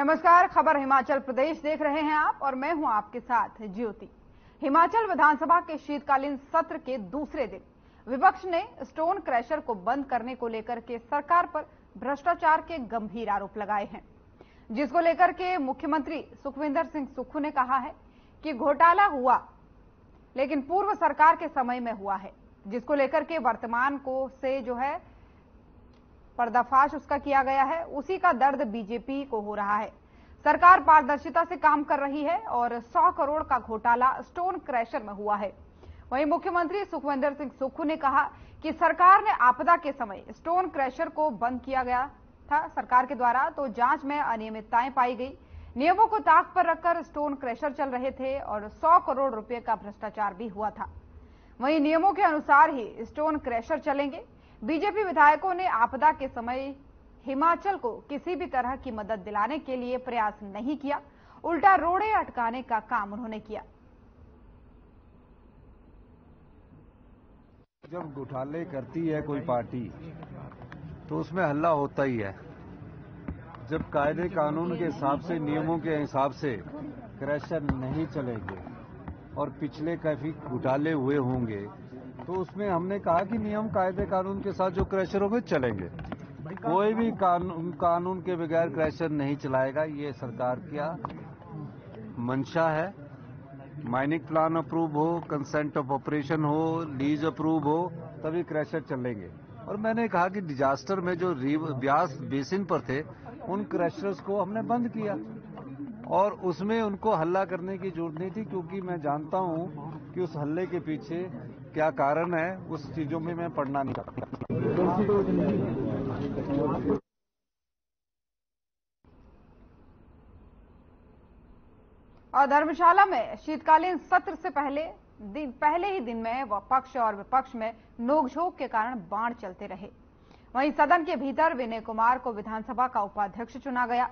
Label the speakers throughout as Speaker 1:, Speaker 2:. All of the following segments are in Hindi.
Speaker 1: नमस्कार, खबर हिमाचल प्रदेश देख रहे हैं आप और मैं हूं आपके साथ ज्योति। हिमाचल विधानसभा के शीतकालीन सत्र के दूसरे दिन विपक्ष ने स्टोन क्रैशर को बंद करने को लेकर के सरकार पर भ्रष्टाचार के गंभीर आरोप लगाए हैं, जिसको लेकर के मुख्यमंत्री सुखविंदर सिंह सुक्खू ने कहा है कि घोटाला हुआ लेकिन पूर्व सरकार के समय में हुआ है, जिसको लेकर के वर्तमान को से जो है पर्दाफाश उसका किया गया है, उसी का दर्द बीजेपी को हो रहा है। सरकार पारदर्शिता से काम कर रही है और 100 करोड़ का घोटाला स्टोन क्रैशर में हुआ है। वहीं मुख्यमंत्री सुखविंदर सिंह सुक्खू ने कहा कि सरकार ने आपदा के समय स्टोन क्रैशर को बंद किया गया था सरकार के द्वारा, तो जांच में अनियमितताएं पाई गई, नियमों को ताक पर रखकर स्टोन क्रैशर चल रहे थे और 100 करोड़ रुपए का भ्रष्टाचार भी हुआ था। वहीं नियमों के अनुसार ही स्टोन क्रैशर चलेंगे। बीजेपी विधायकों ने आपदा के समय हिमाचल को किसी भी तरह की मदद दिलाने के लिए प्रयास नहीं किया, उल्टा रोड़े अटकाने का काम उन्होंने किया।
Speaker 2: जब घोटाले करती है कोई पार्टी तो उसमें हल्ला होता ही है। जब कायदे कानून के हिसाब से, नियमों के हिसाब से क्रैशर नहीं चलेंगे और पिछले काफी घोटाले हुए होंगे तो उसमें हमने कहा कि नियम कायदे कानून के साथ जो क्रैशर होंगे चलेंगे। कोई भी कानून के बगैर क्रैशर नहीं चलाएगा, ये सरकार का मंशा है। माइनिंग प्लान अप्रूव हो, कंसेंट ऑफ ऑपरेशन हो, लीज अप्रूव हो, तभी क्रैशर चलेंगे। और मैंने कहा कि डिजास्टर में जो ब्यास बेसिन पर थे उन क्रैशर्स को हमने बंद किया और उसमें उनको हल्ला करने की जरूरत नहीं थी, क्योंकि मैं जानता हूं कि उस हल्ले के पीछे क्या कारण है, उस चीजों में मैं पढ़ना नहीं चाहता।
Speaker 1: और धर्मशाला में शीतकालीन सत्र से पहले ही दिन में पक्ष और विपक्ष में नोकझोंक के कारण बाण चलते रहे। वहीं सदन के भीतर विनय कुमार को विधानसभा का उपाध्यक्ष चुना गया।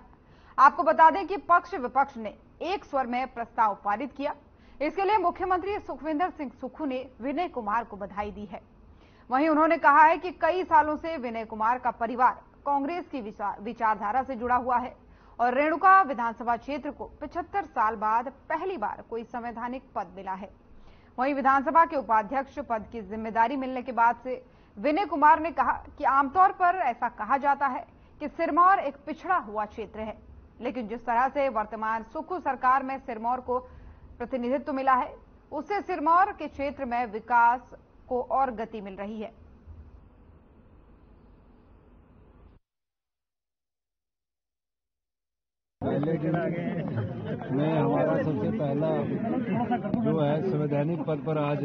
Speaker 1: आपको बता दें कि पक्ष विपक्ष ने एक स्वर में प्रस्ताव पारित किया। इसके लिए मुख्यमंत्री सुखविंदर सिंह सुक्खू ने विनय कुमार को बधाई दी है। वहीं उन्होंने कहा है कि कई सालों से विनय कुमार का परिवार कांग्रेस की विचारधारा से जुड़ा हुआ है और रेणुका विधानसभा क्षेत्र को 75 साल बाद पहली बार कोई संवैधानिक पद मिला है। वहीं विधानसभा के उपाध्यक्ष पद की जिम्मेदारी मिलने के बाद से विनय कुमार ने कहा कि आमतौर पर ऐसा कहा जाता है कि सिरमौर एक पिछड़ा हुआ क्षेत्र है, लेकिन जिस तरह से वर्तमान सुक्खू सरकार में सिरमौर को प्रतिनिधित्व मिला है, उससे सिरमौर के क्षेत्र में विकास को और गति मिल रही है।
Speaker 2: पहले दिन में हमारा सबसे पहला जो है संवैधानिक पद पर आज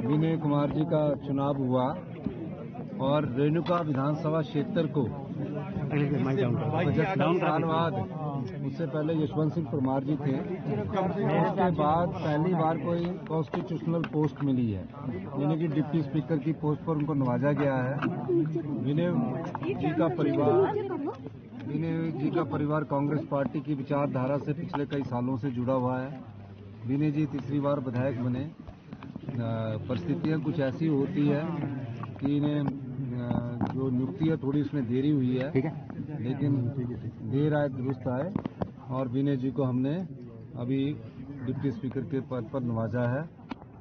Speaker 2: विनय कुमार जी का चुनाव हुआ और रेणुका विधानसभा क्षेत्र को 75 साल बाद, उससे पहले यशवंत सिंह परमार जी थे, उसके बाद पहली बार कोई कॉन्स्टिट्यूशनल पोस्ट मिली है, यानी कि डिप्टी स्पीकर की पोस्ट पर उनको नवाजा गया है। विनय जी का परिवार कांग्रेस पार्टी की विचारधारा से पिछले कई सालों से जुड़ा हुआ है। विनय जी तीसरी बार विधायक बने। परिस्थितियां कुछ ऐसी होती है कि इन्हें जो नियुक्ति है थोड़ी उसमें देरी हुई है, लेकिन देर आए दुरुस्त आए और विनय जी को हमने अभी डिप्टी स्पीकर के पद पर नवाजा है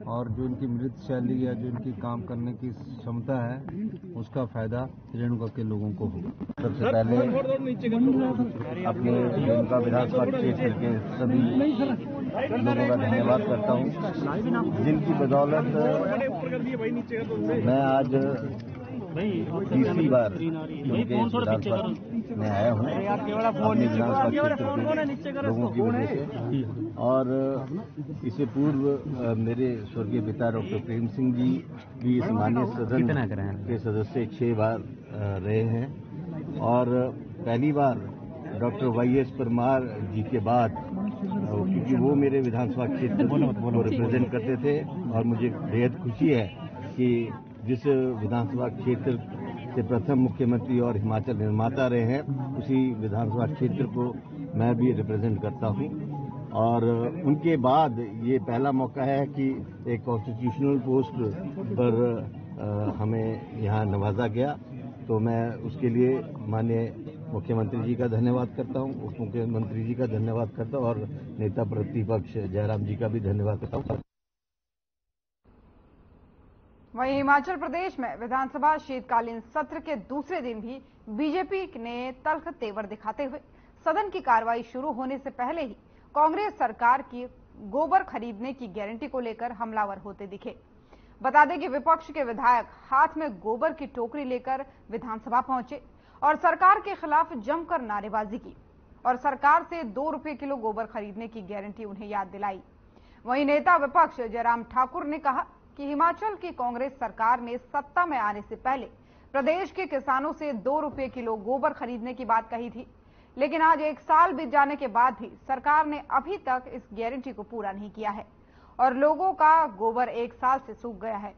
Speaker 2: और जो इनकी मृत शैली है, जो इनकी काम करने की क्षमता है, उसका फायदा रेणुका के लोगों को होगा।
Speaker 3: सबसे पहले अपने रेणुका विधानसभा क्षेत्र के सभी लोगों का धन्यवाद करता हूं, जिनकी बदौलत मैं आज तीसरी बार उनके विधानसभा में आया हूँ अपने विधानसभा क्षेत्र के लोगों की वजह से। और इससे पूर्व मेरे स्वर्गीय पिता डॉक्टर प्रेम सिंह जी भी इस माननीय सदन के सदस्य 6 बार रहे हैं और पहली बार डॉक्टर वाईएस परमार जी के बाद, क्योंकि वो मेरे विधानसभा क्षेत्र को रिप्रेजेंट करते थे और मुझे बेहद खुशी है कि जिस विधानसभा क्षेत्र से प्रथम मुख्यमंत्री और हिमाचल निर्माता रहे हैं, उसी विधानसभा क्षेत्र को मैं भी रिप्रेजेंट करता हूं और उनके बाद ये पहला मौका है कि एक कॉन्स्टिट्यूशनल पोस्ट पर हमें यहाँ नवाजा गया, तो मैं उसके लिए माननीय मुख्यमंत्री जी का धन्यवाद करता हूं, उप मुख्यमंत्री जी का धन्यवाद करता हूं और नेता प्रतिपक्ष जयराम जी का भी धन्यवाद करता हूं।
Speaker 1: वहीं हिमाचल प्रदेश में विधानसभा शीतकालीन सत्र के दूसरे दिन भी बीजेपी ने तल्ख तेवर दिखाते हुए सदन की कार्रवाई शुरू होने से पहले ही कांग्रेस सरकार की गोबर खरीदने की गारंटी को लेकर हमलावर होते दिखे। बता दें कि विपक्ष के विधायक हाथ में गोबर की टोकरी लेकर विधानसभा पहुंचे और सरकार के खिलाफ जमकर नारेबाजी की और सरकार से 2 रुपए किलो गोबर खरीदने की गारंटी उन्हें याद दिलाई। वहीं नेता विपक्ष जयराम ठाकुर ने कहा कि हिमाचल की कांग्रेस सरकार ने सत्ता में आने से पहले प्रदेश के किसानों से 2 रुपए किलो गोबर खरीदने की बात कही थी, लेकिन आज 1 साल बीत जाने के बाद भी सरकार ने अभी तक इस गारंटी को पूरा नहीं किया है और लोगों का गोबर 1 साल से सूख गया है,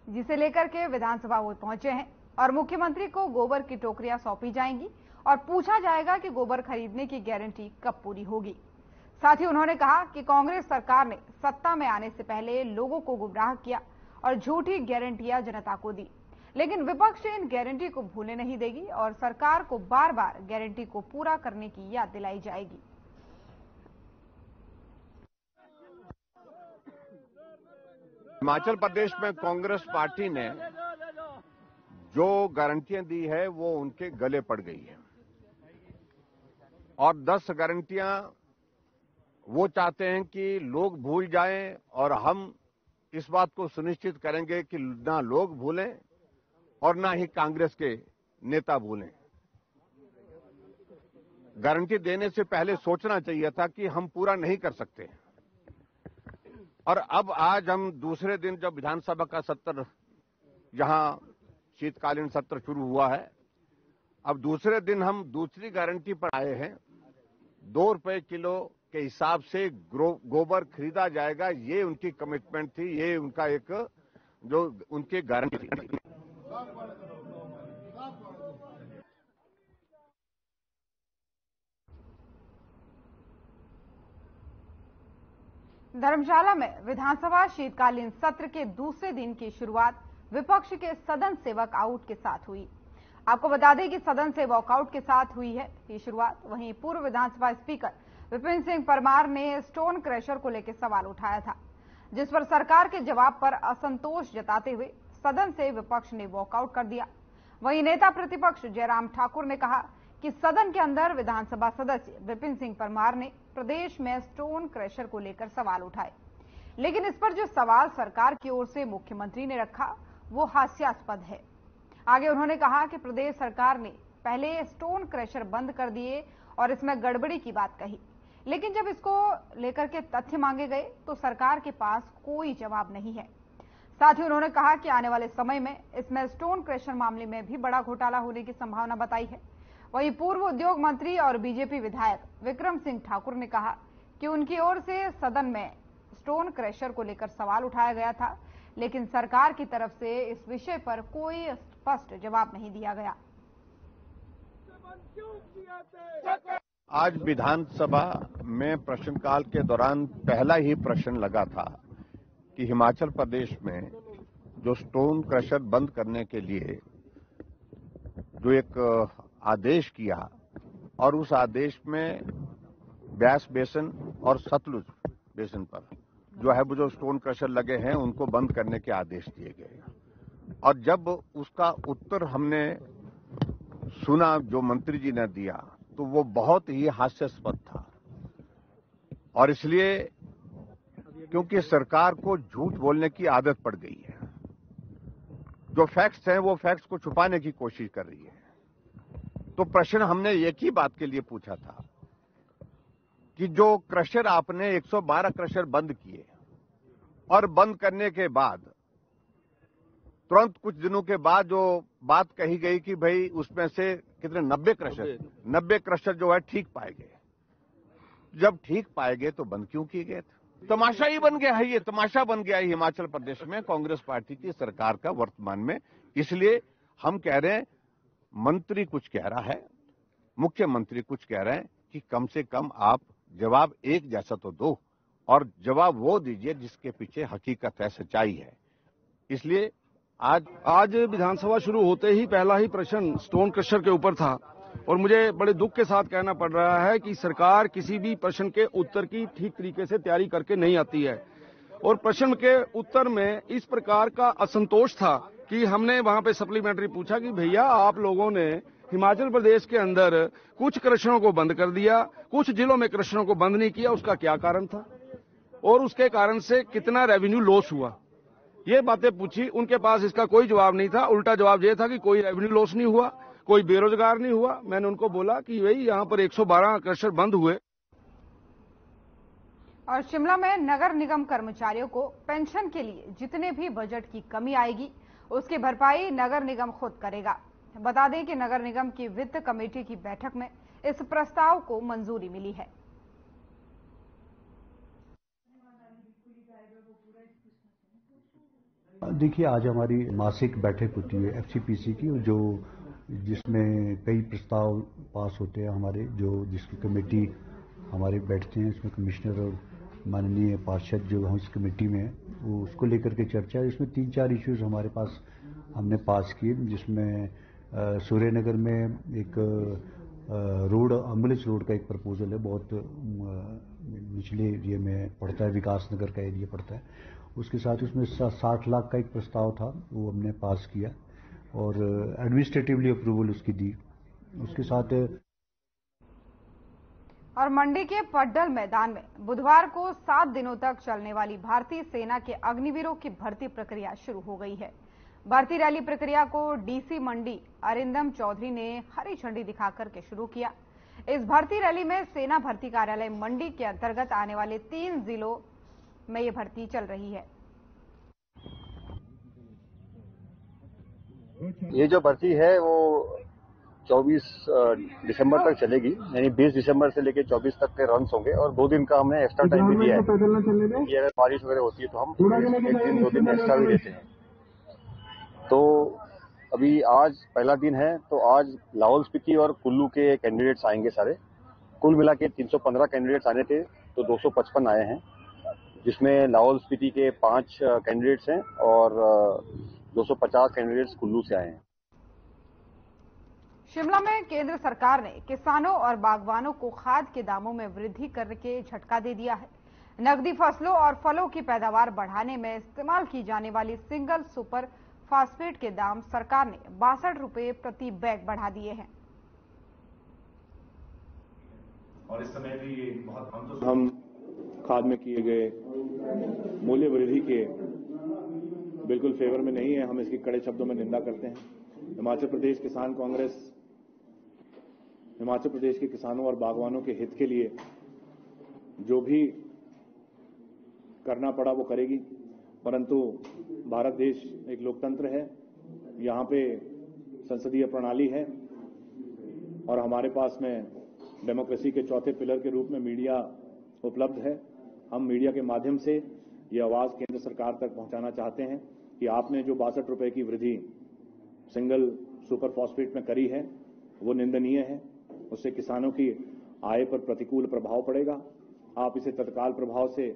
Speaker 1: जिसे लेकर के विधानसभा वो पहुंचे हैं और मुख्यमंत्री को गोबर की टोकरियां सौंपी जाएंगी और पूछा जाएगा कि गोबर खरीदने की गारंटी कब पूरी होगी। साथ ही उन्होंने कहा कि कांग्रेस सरकार ने सत्ता में आने से पहले लोगों को गुमराह किया और झूठी गारंटियां जनता को दी, लेकिन विपक्ष इन गारंटी को भूलने नहीं देगी और सरकार को बार बार गारंटी को पूरा करने की याद दिलाई जाएगी।
Speaker 4: हिमाचल प्रदेश में कांग्रेस पार्टी ने जो गारंटियां दी है वो उनके गले पड़ गई है और 10 गारंटियां वो चाहते हैं कि लोग भूल जाएं और हम इस बात को सुनिश्चित करेंगे कि ना लोग भूलें और ना ही कांग्रेस के नेता भूलें। गारंटी देने से पहले सोचना चाहिए था कि हम पूरा नहीं कर सकते और अब आज हम दूसरे दिन जब विधानसभा का सत्र यहां शीतकालीन सत्र शुरू हुआ है, अब दूसरे दिन हम दूसरी गारंटी पर आए हैं। 2 रुपए किलो के हिसाब से गोबर खरीदा जाएगा, ये उनकी कमिटमेंट थी, ये उनका एक जो उनकी गारंटी थी।
Speaker 1: धर्मशाला में विधानसभा शीतकालीन सत्र के दूसरे दिन की शुरुआत विपक्ष के सदन से वॉकआउट के साथ हुई। आपको बता दें कि सदन से वॉकआउट के साथ हुई है ये शुरुआत। वहीं पूर्व विधानसभा स्पीकर विपिन सिंह परमार ने स्टोन क्रशर को लेकर सवाल उठाया था, जिस पर सरकार के जवाब पर असंतोष जताते हुए सदन से विपक्ष ने वॉकआउट कर दिया। वहीं नेता प्रतिपक्ष जयराम ठाकुर ने कहा कि सदन के अंदर विधानसभा सदस्य विपिन सिंह परमार ने प्रदेश में स्टोन क्रशर को लेकर सवाल उठाए, लेकिन इस पर जो सवाल सरकार की ओर से मुख्यमंत्री ने रखा वो हास्यास्पद है। आगे उन्होंने कहा कि प्रदेश सरकार ने पहले स्टोन क्रशर बंद कर दिए और इसमें गड़बड़ी की बात कही, लेकिन जब इसको लेकर के तथ्य मांगे गए तो सरकार के पास कोई जवाब नहीं है। साथ ही उन्होंने कहा कि आने वाले समय में इसमें स्टोन क्रशर मामले में भी बड़ा घोटाला होने की संभावना बताई है। वहीं पूर्व उद्योग मंत्री और बीजेपी विधायक विक्रम सिंह ठाकुर ने कहा कि उनकी ओर से सदन में स्टोन क्रशर को लेकर सवाल उठाया गया था, लेकिन सरकार की तरफ से इस विषय पर कोई स्पष्ट जवाब नहीं दिया गया।
Speaker 4: आज विधानसभा में प्रश्नकाल के दौरान पहला ही प्रश्न लगा था कि हिमाचल प्रदेश में जो स्टोन क्रशर बंद करने के लिए जो एक आदेश किया और उस आदेश में ब्यास बेसिन और सतलुज बेसिन पर जो है वो जो स्टोन क्रशर लगे हैं उनको बंद करने के आदेश दिए गए। और जब उसका उत्तर हमने सुना जो मंत्री जी ने दिया तो वो बहुत ही हास्यास्पद था और इसलिए क्योंकि सरकार को झूठ बोलने की आदत पड़ गई है, जो फैक्ट्स हैं वो फैक्ट्स को छुपाने की कोशिश कर रही है। तो प्रश्न हमने एक ही बात के लिए पूछा था कि जो क्रशर आपने 112 क्रशर बंद किए और बंद करने के बाद तुरंत कुछ दिनों के बाद जो बात कही गई कि भाई उसमें से कितने 90 क्रशर जो है ठीक पाए गए, जब ठीक पाए गए तो बंद क्यों किए गए थे? तमाशा ही बन गया है, ये तमाशा बन गया है हिमाचल प्रदेश में कांग्रेस पार्टी की सरकार का वर्तमान में। इसलिए हम कह रहे हैं मंत्री कुछ कह रहा है, मुख्यमंत्री कुछ कह रहे हैं कि कम से कम आप जवाब एक जैसा तो दो और जवाब वो दीजिए जिसके पीछे हकीकत है, सच्चाई है। इसलिए आज
Speaker 5: विधानसभा शुरू होते ही पहला ही प्रश्न स्टोन क्रशर के ऊपर था और मुझे बड़े दुख के साथ कहना पड़ रहा है कि सरकार किसी भी प्रश्न के उत्तर की ठीक तरीके से तैयारी करके नहीं आती है। और प्रश्न के उत्तर में इस प्रकार का असंतोष था कि हमने वहां पे सप्लीमेंट्री पूछा कि भैया आप लोगों ने हिमाचल प्रदेश के अंदर कुछ क्रशरों को बंद कर दिया, कुछ जिलों में क्रशरों को बंद नहीं किया, उसका क्या कारण था और उसके कारण से कितना रेवेन्यू लॉस हुआ, ये बातें पूछी। उनके पास इसका कोई जवाब नहीं था। उल्टा जवाब ये था कि कोई रेवेन्यू लॉस नहीं हुआ, कोई बेरोजगार नहीं हुआ। मैंने उनको बोला कि भाई यहाँ पर 112 क्रशर बंद हुए।
Speaker 1: और शिमला में नगर निगम कर्मचारियों को पेंशन के लिए जितने भी बजट की कमी आएगी उसकी भरपाई नगर निगम खुद करेगा। बता दें कि नगर निगम की वित्त कमेटी की बैठक में इस प्रस्ताव को मंजूरी मिली है।
Speaker 6: देखिए, आज हमारी मासिक बैठक होती है एफसीपीसी की, जिसमें कई प्रस्ताव पास होते हैं हमारे, जिसकी कमेटी हमारे बैठते हैं। इसमें कमिश्नर और माननीय पार्षद जो हम इस कमेटी में हैं वो उसको लेकर के चर्चा है। इसमें 3-4 इश्यूज हमारे पास हमने पास किए, जिसमें सूर्यनगर में एक रोड, एम्बुलेंस रोड का एक प्रपोजल है, बहुत निचले एरिया में पड़ता है, विकास नगर का एरिया पड़ता है। उसके साथ उसमें 60 लाख का एक प्रस्ताव था, वो हमने पास किया और एडमिनिस्ट्रेटिवली अप्रूवल उसकी दी। उसके साथ
Speaker 1: और मंडी के पड्डल मैदान में बुधवार को 7 दिनों तक चलने वाली भारतीय सेना के अग्निवीरों की भर्ती प्रक्रिया शुरू हो गई है। भर्ती रैली प्रक्रिया को डीसी मंडी अरिंदम चौधरी ने हरी झंडी दिखाकर के शुरू किया। इस भर्ती रैली में सेना भर्ती कार्यालय मंडी के अंतर्गत आने वाले 3 जिलों में ये भर्ती चल रही है।
Speaker 3: ये जो भर्ती है वो 24 दिसंबर तक चलेगी, यानी 20 दिसंबर से लेकर 24 तक के रन्स होंगे और 2 दिन का हमने एक्स्ट्रा टाइम भी दिया है कि अगर बारिश वगैरह होती है तो हम 1-2 दिन एक्स्ट्रा भी देते हैं। तो अभी आज पहला दिन है, तो आज लाहौल स्पीति और कुल्लू के कैंडिडेट्स आएंगे सारे। कुल मिला के 315 कैंडिडेट्स आने थे तो 255 आए हैं, जिसमें लाहौल स्पीति के 5 कैंडिडेट्स हैं और 250 कैंडिडेट्स कुल्लू से आए हैं।
Speaker 1: शिमला में केंद्र सरकार ने किसानों और बागवानों को खाद के दामों में वृद्धि करके झटका दे दिया है। नकदी फसलों और फलों की पैदावार बढ़ाने में इस्तेमाल की जाने वाली सिंगल सुपर फास्फेट के दाम सरकार ने 62 रुपए प्रति बैग बढ़ा दिए हैं।
Speaker 7: और इस समय भी हम खाद में किए गए मूल्य वृद्धि के बिल्कुल फेवर में नहीं है। हम इसकी कड़े शब्दों में निंदा करते हैं। हिमाचल प्रदेश किसान कांग्रेस हिमाचल प्रदेश के किसानों और बागवानों के हित के लिए जो भी करना पड़ा वो करेगी, परंतु भारत देश एक लोकतंत्र है, यहाँ पे संसदीय प्रणाली है और हमारे पास में डेमोक्रेसी के चौथे पिलर के रूप में मीडिया उपलब्ध है। हम मीडिया के माध्यम से ये आवाज केंद्र सरकार तक पहुंचाना चाहते हैं कि आपने जो 62 रुपए की वृद्धि सिंगल सुपर फॉस्फेट में करी है वो निंदनीय है। उससे किसानों की आय पर प्रतिकूल प्रभाव पड़ेगा। आप इसे तत्काल प्रभाव से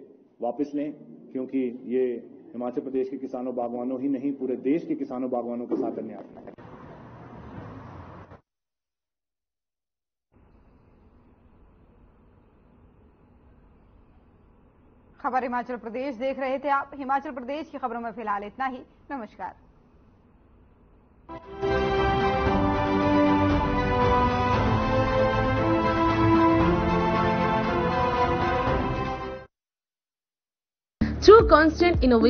Speaker 7: वापस लें, क्योंकि ये हिमाचल प्रदेश के किसानों बागवानों ही नहीं, पूरे देश के किसानों बागवानों के साथ अन्याय है।
Speaker 1: खबर हिमाचल प्रदेश देख रहे थे आप। हिमाचल प्रदेश की खबरों में फिलहाल इतना ही। नमस्कार।
Speaker 8: Through constant innovation